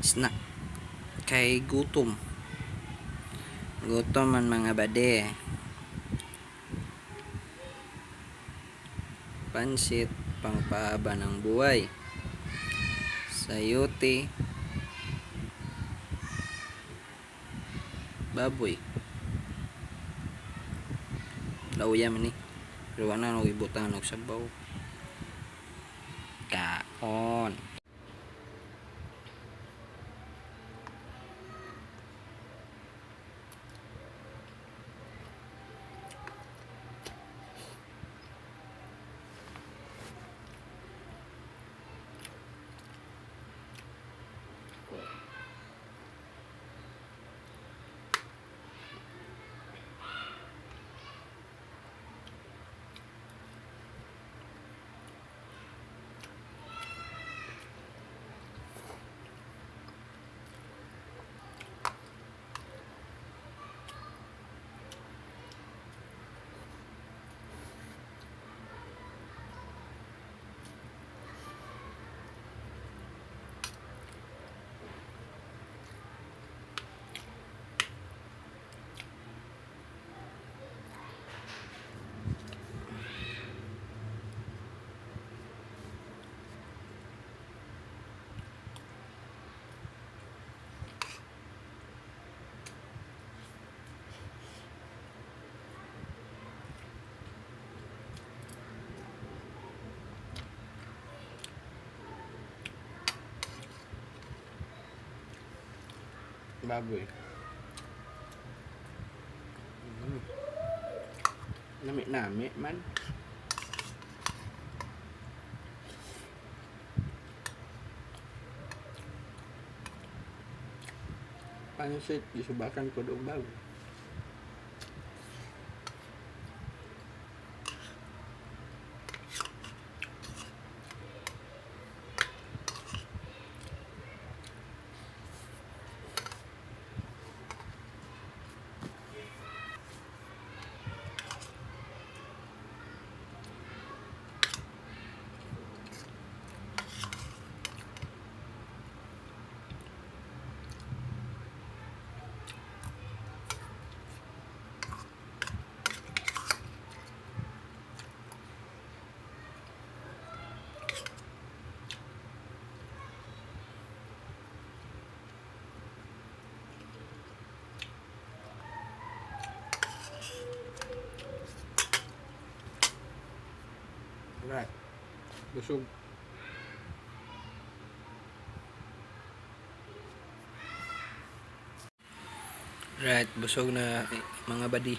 snack kay gutom man mga bade. Pansit pangpahaba ng buhay, sayote, baboy, lauya man ni pero wala na ibutan og sabaw kaon. Baboy. Nami man. Pansit disubakan ko doong baboy. Right. Busog. Right, busog na mga badi.